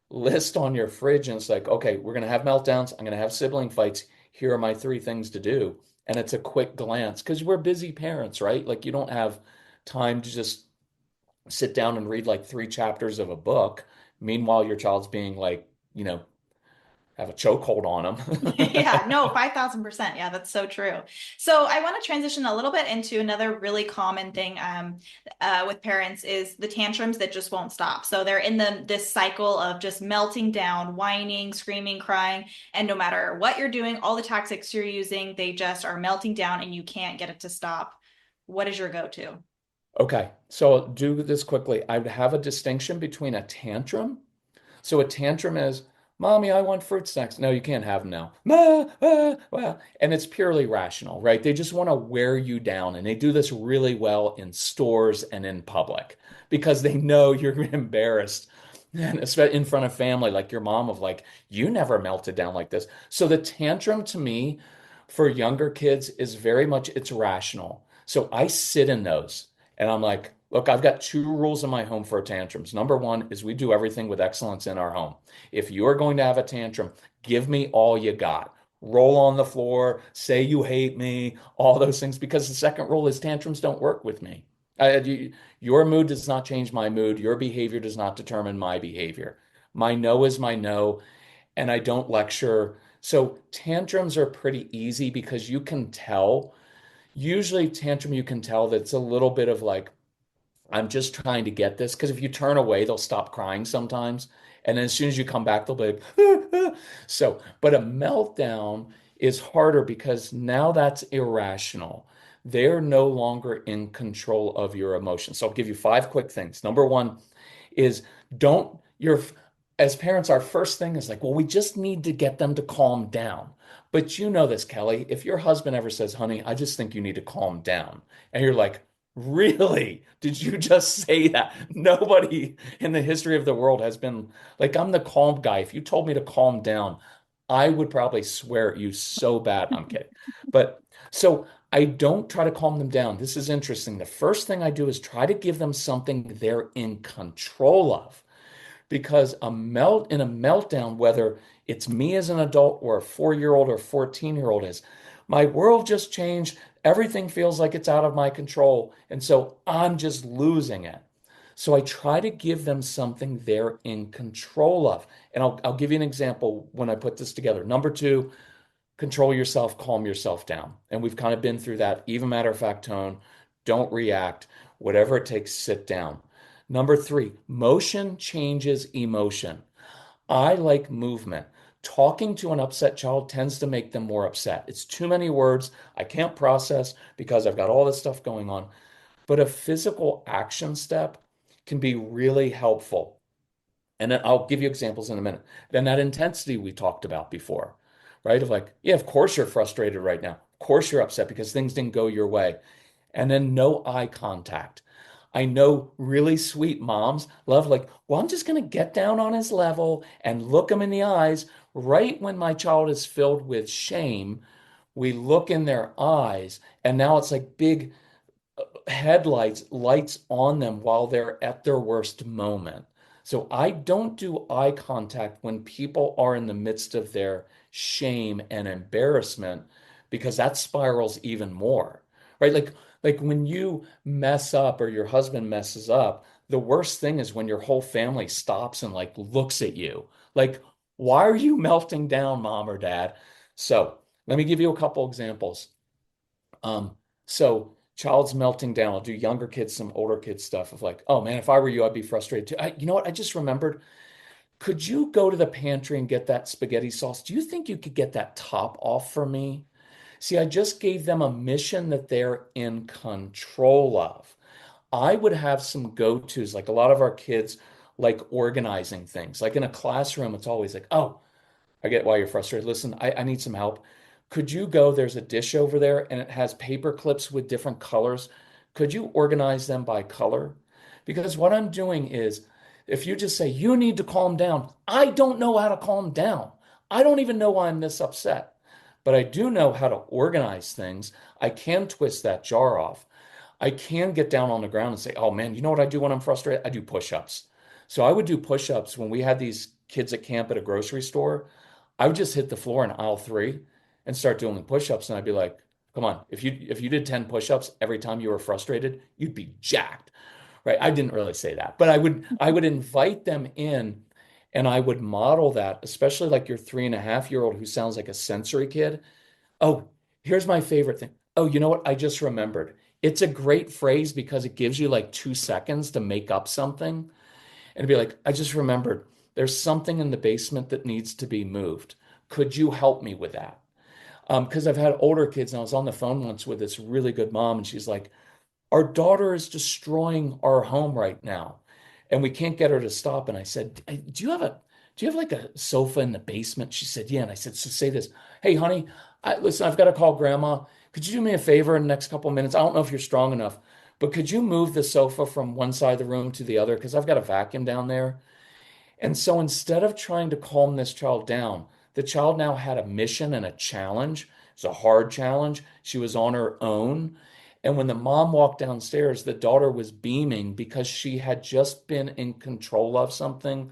Speaker 1: list on your fridge, and it's like, okay, we're gonna have meltdowns, I'm gonna have sibling fights. Here are my 3 things to do. And it's a quick glance because we're busy parents, right? Like you don't have time to just sit down and read like 3 chapters of a book. Meanwhile, your child's being like, have a chokehold on them.
Speaker 2: Yeah, no, 5,000%. Yeah, that's so true. So I want to transition a little bit into another really common thing with parents is the tantrums that just won't stop. So they're in this cycle of just melting down, whining, screaming, crying, and no matter what you're doing, all the tactics you're using, they just are melting down and you can't get it to stop. What is your go-to?
Speaker 1: Okay, so I'll do this quickly. I would have a distinction between a tantrum. So a tantrum is, Mommy, I want fruit snacks. No, you can't have them now. And it's purely rational, right? They just want to wear you down. And they do this really well in stores and in public because they know you're embarrassed. And especially in front of family, like your mom, of like, you never melted down like this. So the tantrum to me for younger kids is very much it's rational. So I sit in those and I'm like, look, I've got two rules in my home for tantrums. Number one is we do everything with excellence in our home. If you're going to have a tantrum, give me all you got. Roll on the floor, say you hate me, all those things, because the second rule is tantrums don't work with me. Your mood does not change my mood. Your behavior does not determine my behavior. My no is my no, and I don't lecture. So tantrums are pretty easy because you can tell. Usually, tantrum, you can tell that it's a little bit of like, I'm just trying to get this. Because if you turn away, they'll stop crying sometimes. And then as soon as you come back, they'll be like, so, but a meltdown is harder because now that's irrational. They're no longer in control of your emotions. So I'll give you five quick things. Number one is don't, you're, as parents, our first thing is like, well, we just need to get them to calm down. But you know this, Kelly. If your husband ever says, honey, I just think you need to calm down, and you're like, really? Did you just say that? Nobody in the history of the world has been like, I'm the calm guy. If you told me to calm down, I would probably swear at you so bad. I'm kidding. But so I don't try to calm them down. This is interesting. The first thing I do is try to give them something they're in control of because in a meltdown, whether it's me as an adult or a 4-year old or 14-year old is, my world just changed. Everything feels like it's out of my control. And so I'm just losing it. So I try to give them something they're in control of. And I'll give you an example when I put this together. Number two, control yourself, calm yourself down. And we've kind of been through that. Even matter of fact tone, don't react. Whatever it takes, sit down. Number three, motion changes emotion. I like movement. Talking to an upset child tends to make them more upset. It's too many words. I can't process because I've got all this stuff going on. But a physical action step can be really helpful. And then I'll give you examples in a minute. Then that intensity we talked about before, right? Of like, yeah, of course you're frustrated right now. Of course you're upset because things didn't go your way. And then no eye contact. I know really sweet moms love like, well, I'm just going to get down on his level and look him in the eyes. Right when my child is filled with shame, we look in their eyes, and now it's like big headlights, lights on them while they're at their worst moment. So I don't do eye contact when people are in the midst of their shame and embarrassment because that spirals even more, right? Like when you mess up or your husband messes up, the worst thing is when your whole family stops and like looks at you. Like, why are you melting down, mom or dad? So let me give you a couple examples. So child's melting down. I'll do younger kids, some older kids stuff of like, oh man, if I were you, I'd be frustrated too. You know what? I just remembered. Could you go to the pantry and get that spaghetti sauce? Do you think you could get that top off for me? See, I just gave them a mission that they're in control of. I would have some go-tos, like a lot of our kids like organizing things. Like in a classroom, it's always like, oh, I get why you're frustrated. Listen, I need some help. Could you go? There's a dish over there and it has paper clips with different colors. Could you organize them by color? Because what I'm doing is, if you just say, you need to calm down, I don't know how to calm down. I don't even know why I'm this upset. But I do know how to organize things. I can twist that jar off. I can get down on the ground and say, oh man, you know what I do when I'm frustrated? I do push-ups. So I would do push-ups when we had these kids at camp at a grocery store. I would just hit the floor in aisle three and start doing push-ups. And I'd be like, come on, if you did 10 push-ups every time you were frustrated, you'd be jacked. Right. I didn't really say that, but I would invite them in And I would model that, especially like your 3.5-year-old who sounds like a sensory kid. Oh, here's my favorite thing. Oh, you know what? I just remembered. It's a great phrase because it gives you like 2 seconds to make up something and be like, I just remembered there's something in the basement that needs to be moved. Could you help me with that? Because I've had older kids and I was on the phone once with this really good mom and she's like, our daughter is destroying our home right now and we can't get her to stop. And I said, "Hey, do you have like a sofa in the basement?" She said, yeah. And I said, so say this, hey, honey, listen, I've got to call grandma. Could you do me a favor in the next couple of minutes? I don't know if you're strong enough, but could you move the sofa from one side of the room to the other? Because I've got a vacuum down there. And so instead of trying to calm this child down, the child now had a mission and a challenge. It's a hard challenge. She was on her own. And when the mom walked downstairs, the daughter was beaming because she had just been in control of something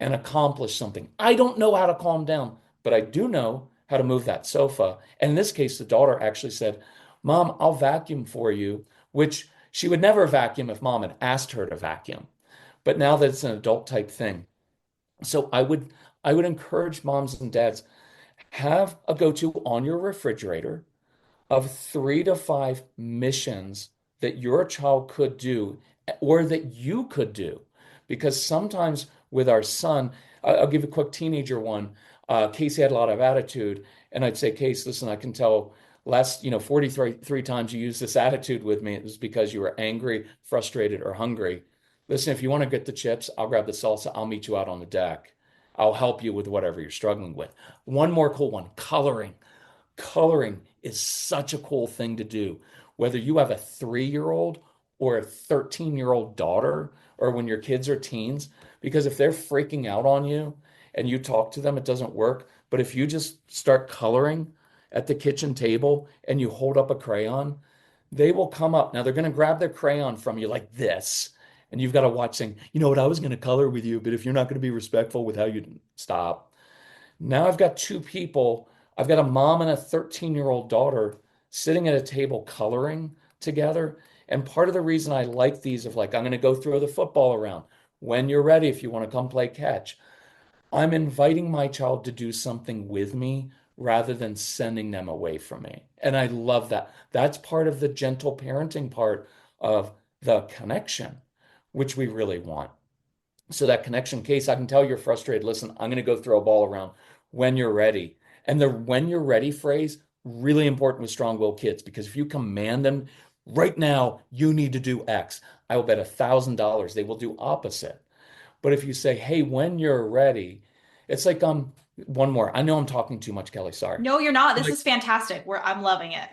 Speaker 1: and accomplished something. I don't know how to calm down, but I do know how to move that sofa. And in this case, the daughter actually said, Mom, I'll vacuum for you, which she would never vacuum if mom had asked her to vacuum. But now that it's an adult type thing, so I would encourage moms and dads, have a go-to on your refrigerator of 3 to 5 missions that your child could do or that you could do. Because sometimes with our son, I'll give a quick teenager one. Casey had a lot of attitude, and I'd say, Case, listen, I can tell last, 43 times you used this attitude with me. It was because you were angry, frustrated, or hungry. Listen, if you want to get the chips, I'll grab the salsa. I'll meet you out on the deck. I'll help you with whatever you're struggling with. One more cool one, coloring. Coloring is such a cool thing to do. Whether you have a 3-year-old or a 13-year-old daughter, or when your kids are teens, because if they're freaking out on you and you talk to them, it doesn't work. But if you just start coloring at the kitchen table and you hold up a crayon, they will come up. Now they're going to grab their crayon from you like this. And you've got to watch saying, you know what, I was going to color with you, but if you're not going to be respectful with how you stop. Now I've got two people. I've got a mom and a 13-year-old daughter sitting at a table coloring together. And part of the reason I like these of like, I'm going to go throw the football around. When you're ready, if you want to come play catch, I'm inviting my child to do something with me rather than sending them away from me. And I love that. That's part of the gentle parenting part of the connection, which we really want. So that connection case, I can tell you're frustrated. Listen, I'm going to go throw a ball around when you're ready. And the when you're ready phrase, really important with strong-willed kids, because if you command them right now, you need to do X, I will bet $1,000 they will do opposite. But if you say, hey, when you're ready, it's like one more. I know I'm talking too much, Kelly. Sorry.
Speaker 2: No, you're not. This
Speaker 1: Like,
Speaker 2: is fantastic. I'm loving it.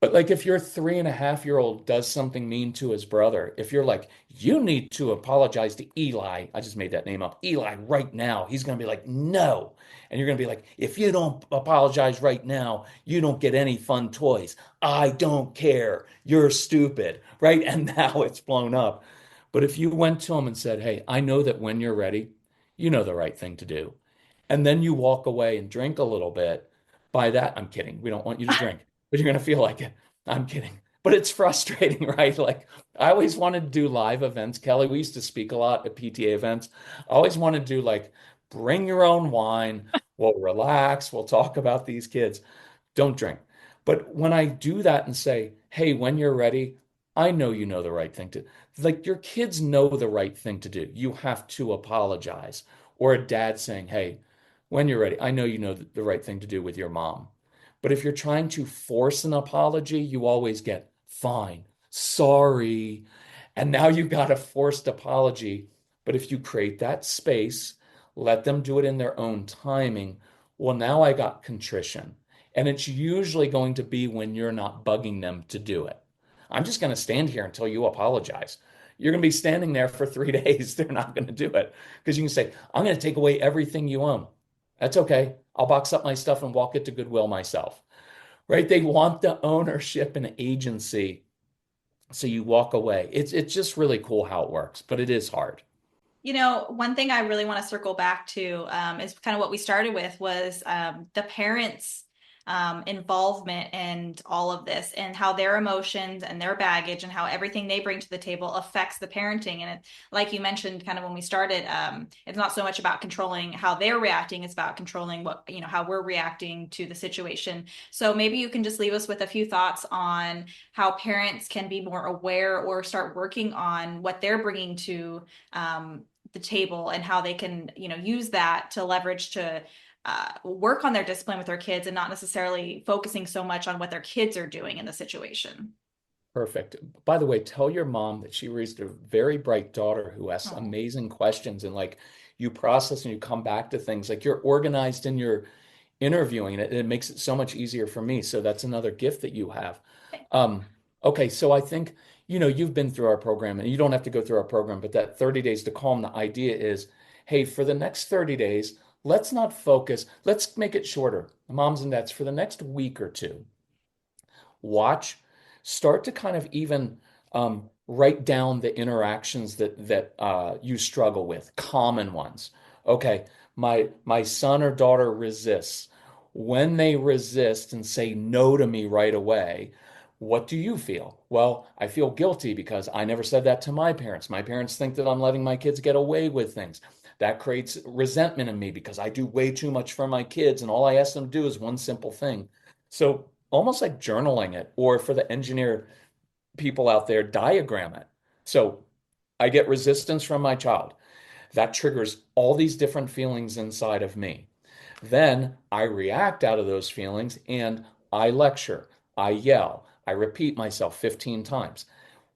Speaker 1: but like if your 3.5-year-old does something mean to his brother, if you're like, you need to apologize to Eli, I just made that name up, Eli right now, he's going to be like, no. And you're going to be like, if you don't apologize right now, you don't get any fun toys. I don't care. You're stupid. Right. And now it's blown up. But if you went to him and said, hey, I know that when you're ready, you know the right thing to do. And then you walk away and drink a little bit. By that, I'm kidding. We don't want you to drink, but you're going to feel like it. I'm kidding. But it's frustrating, right? Like I always wanted to do live events. Kelly, we used to speak a lot at PTA events. I always wanted to do like bring your own wine. We'll relax. We'll talk about these kids. Don't drink. But when I do that and say, hey, when you're ready, I know you know the right thing to, like your kids know the right thing to do. You have to apologize. Or a dad saying, hey, when you're ready, I know you know the right thing to do with your mom. But if you're trying to force an apology, you always get fine, sorry. And now you've got a forced apology. But if you create that space, let them do it in their own timing, well, now I got contrition. And it's usually going to be when you're not bugging them to do it. I'm just going to stand here until you apologize. You're going to be standing there for 3 days. They're not going to do it because you can say, I'm going to take away everything you own. That's okay. I'll box up my stuff and walk it to Goodwill myself. Right? They want the ownership and agency. So you walk away. It's just really cool how it works, but it is hard.
Speaker 2: One thing I really want to circle back to is kind of what we started with was the parents involvement in all of this, and how their emotions and their baggage and how everything they bring to the table affects the parenting. And it, like you mentioned, kind of when we started, it's not so much about controlling how they're reacting; it's about controlling what, how we're reacting to the situation. So maybe you can just leave us with a few thoughts on how parents can be more aware or start working on what they're bringing to the table, and how they can, use that to leverage to work on their discipline with their kids, and not necessarily focusing so much on what their kids are doing in the situation.
Speaker 1: Perfect. By the way, tell your mom that she raised a very bright daughter who asks
Speaker 2: Oh,
Speaker 1: amazing questions, and like you process and you come back to things, like you're organized in your interviewing it. It makes it so much easier for me. So that's another gift that you have. Um, okay, so I think, you've been through our program, and you don't have to go through our program, but that 30 days to calm, the idea is, hey, for the next 30 days, let's not focus, let's make it shorter. Moms and dads, for the next week or two, watch, start to kind of even write down the interactions that you struggle with, common ones. Okay, my son or daughter resists. When they resist and say no to me right away, what do you feel? Well, I feel guilty because I never said that to my parents. My parents think that I'm letting my kids get away with things. That creates resentment in me because I do way too much for my kids, and all I ask them to do is one simple thing. So almost like journaling it, or for the engineer people out there, diagram it. So I get resistance from my child. That triggers all these different feelings inside of me. Then I react out of those feelings and I lecture, I yell, I repeat myself 15 times.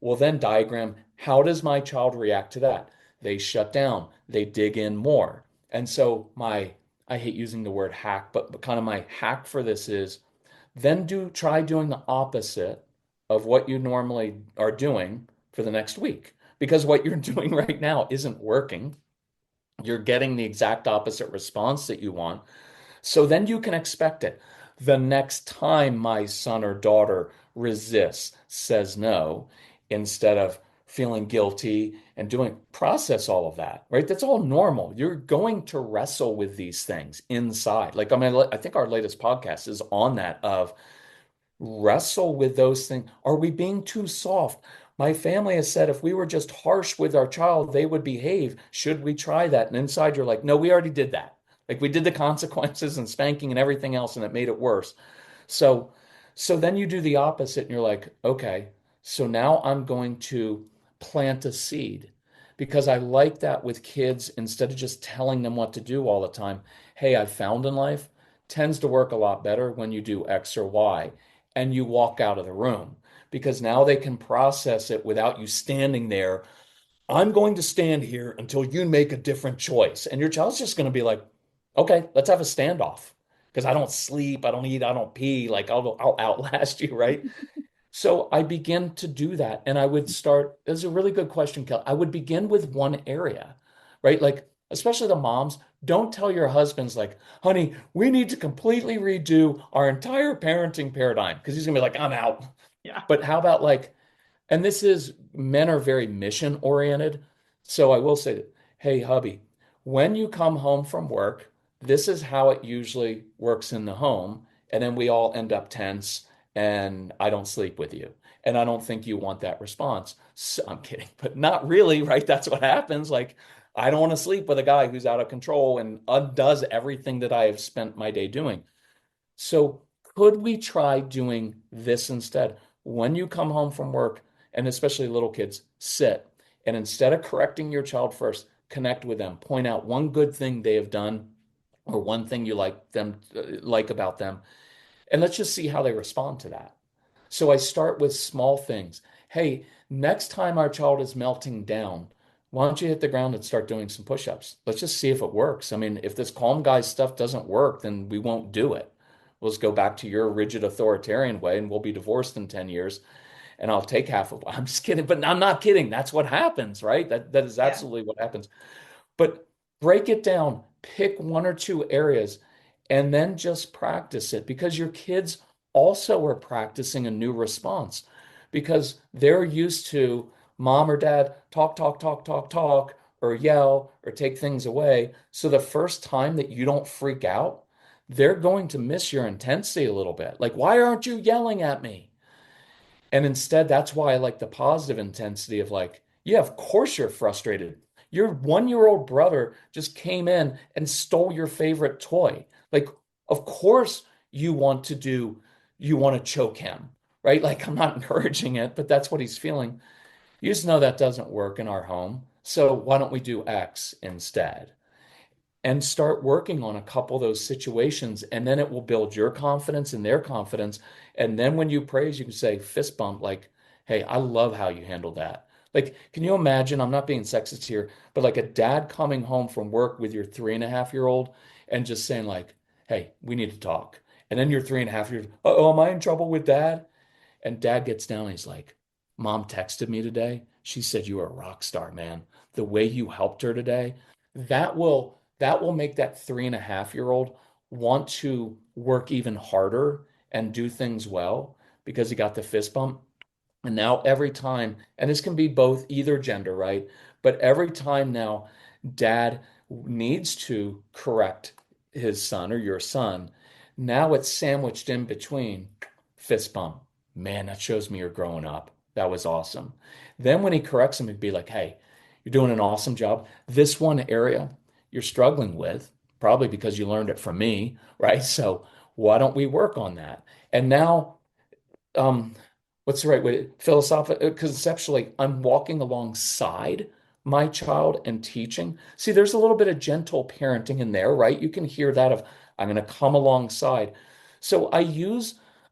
Speaker 1: Well, then diagram, how does my child react to that? They shut down, they dig in more. And so I hate using the word hack, but kind of my hack for this is, then try doing the opposite of what you normally are doing for the next week. Because what you're doing right now isn't working. You're getting the exact opposite response that you want. So then you can expect it. The next time my son or daughter resists, says no, instead of feeling guilty and doing, process all of that, right? That's all normal. You're going to wrestle with these things inside. Like, I mean, I think our latest podcast is on that, of wrestle with those things. Are we being too soft? My family has said if we were just harsh with our child, they would behave. Should we try that? And inside you're like, no, we already did that. Like we did the consequences and spanking and everything else, and it made it worse. So, so then you do the opposite and you're like, okay, so now I'm going to plant a seed, because I like that with kids. Instead of just telling them what to do all the time, hey, I've found in life tends to work a lot better when you do X or Y and you walk out of the room, because now they can process it without you standing there. I'm going to stand here until you make a different choice. And your child's just going to be like, okay, let's have a standoff, because I don't sleep, I don't eat, I don't pee. Like I'll outlast you, right? So I begin to do that. And I would start, this is a really good question, Kelly. I would begin with one area, right? Like, especially the moms, don't tell your husbands, like, honey, we need to completely redo our entire parenting paradigm, because he's gonna be like, I'm out.
Speaker 2: yeah.
Speaker 1: But how about like, and this is, men are very mission oriented. So I will say, hey, hubby, when you come home from work, this is how it usually works in the home. And then we all end up tense and I don't sleep with you. And I don't think you want that response. So, I'm kidding, but not really, right? That's what happens. Like, I don't want to sleep with a guy who's out of control and undoes everything that I have spent my day doing. So, could we try doing this instead? When you come home from work, and especially little kids, sit, and instead of correcting your child first, connect with them, point out one good thing they have done or one thing you like about them, and let's just see how they respond to that. So I start with small things. Hey, next time our child is melting down, why don't you hit the ground and start doing some push-ups? Let's just see if it works. I mean, if this calm guy stuff doesn't work, then we won't do it. We'll just go back to your rigid authoritarian way and we'll be divorced in 10 years and I'll take half of, I'm just kidding, but I'm not kidding. That's what happens, right? That is
Speaker 2: Yeah.
Speaker 1: absolutely what happens. But break it down, pick one or two areas, and then just practice it, because your kids also are practicing a new response, because they're used to mom or dad talk, talk, talk, talk, talk, or yell or take things away. So the first time that you don't freak out, they're going to miss your intensity a little bit. Like, why aren't you yelling at me? And instead, that's why I like the positive intensity of like, yeah, of course you're frustrated. Your 1-year-old brother just came in and stole your favorite toy. Like, of course you want to choke him, right? Like, I'm not encouraging it, but that's what he's feeling. You just know that doesn't work in our home. So why don't we do X instead? And start working on a couple of those situations, and then it will build your confidence and their confidence. And then when you praise, you can say fist bump, like, hey, I love how you handled that. Like, can you imagine? I'm not being sexist here, but like a dad coming home from work with your 3.5-year-old and just saying, like, hey, we need to talk. And then your 3.5 years, oh, am I in trouble with dad? And dad gets down and he's like, Mom texted me today. She said you were a rock star, man. The way you helped her today, that will make that 3.5-year-old want to work even harder and do things well because he got the fist bump. And now every time, and this can be both either gender, right? But every time now dad needs to correct his son or your son, now it's sandwiched in between fist bump. Man, that shows me you're growing up. That was awesome. Then when he corrects him, he'd be like, hey, you're doing an awesome job. This one area you're struggling with, probably because you learned it from me, right? So why don't we work on that? And now um, what's the right way? Philosophically, conceptually, I'm walking alongside my child and teaching. See, there's a little bit of gentle parenting in there, right? You can hear that of I'm going to come alongside. So I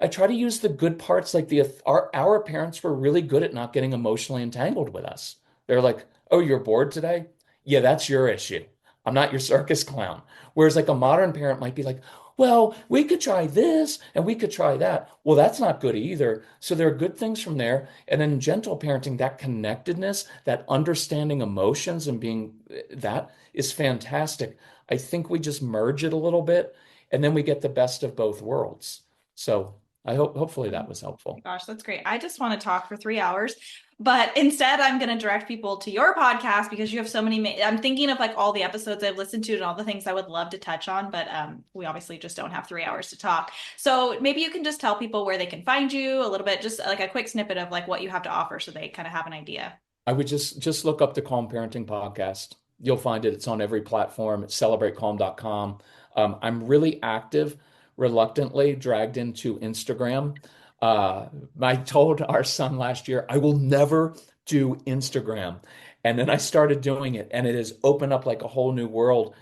Speaker 1: try to use the good parts, like our parents were really good at not getting emotionally entangled with us. They're like, "Oh, you're bored today? Yeah, that's your issue. I'm not your circus clown." Whereas like a modern parent might be like, well, we could try this and we could try that. Well, that's not good either. So there are good things from there. And in gentle parenting, that connectedness, that understanding emotions and being that is fantastic. I think we just merge it a little bit and then we get the best of both worlds. So hopefully
Speaker 2: Oh
Speaker 1: that was
Speaker 2: my
Speaker 1: helpful.
Speaker 2: gosh, that's great. I just want to talk for 3 hours, but instead I'm going to direct people to your podcast because you have so many. I'm thinking of like all the episodes I've listened to and all the things I would love to touch on, but we obviously just don't have 3 hours to talk. So maybe you can just tell people where they can find you a little bit, just like a quick snippet of like what you have to offer so they kind of have an idea.
Speaker 1: I would just look up the Calm Parenting podcast. You'll find it. It's on every platform. It's celebratecalm.com. I'm really active, reluctantly dragged into Instagram. I told our son last year, I will never do Instagram. And then I started doing it, and it has opened up like a whole new world.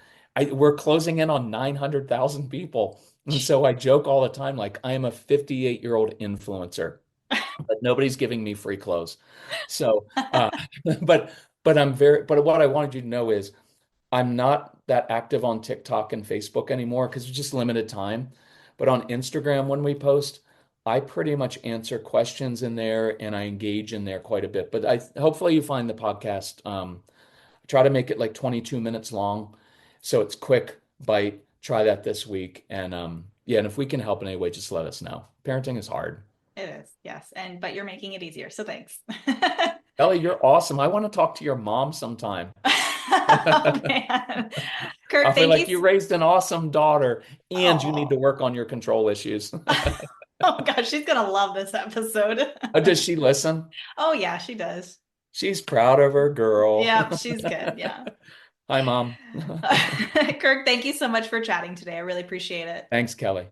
Speaker 1: We're closing in on 900,000 people. And so I joke all the time, like I am a 58-year-old influencer, but nobody's giving me free clothes. So, but but what I wanted you to know is I'm not that active on TikTok and Facebook anymore because it's just limited time. But on Instagram, when we post, I pretty much answer questions in there and I engage in there quite a bit. But hopefully you find the podcast. Try to make it like 22 minutes long, so it's quick bite. Try that this week, and yeah, and if we can help in any way, just let us know. Parenting is hard.
Speaker 2: It is, yes. But you're making it easier. So thanks.
Speaker 1: Ellie, you're awesome. I want to talk to your mom sometime.
Speaker 2: Oh man.
Speaker 1: I
Speaker 2: Kirk,
Speaker 1: feel
Speaker 2: thank you.
Speaker 1: like you raised an awesome daughter and you need to
Speaker 2: Oh.
Speaker 1: work on your control issues.
Speaker 2: Oh gosh, she's gonna love this episode.
Speaker 1: Does she listen?
Speaker 2: Oh yeah, she does.
Speaker 1: She's proud of her girl.
Speaker 2: Yeah, she's good. Yeah.
Speaker 1: Hi, Mom.
Speaker 2: Kirk, thank you so much for chatting today. I really appreciate it.
Speaker 1: Thanks, Kelly.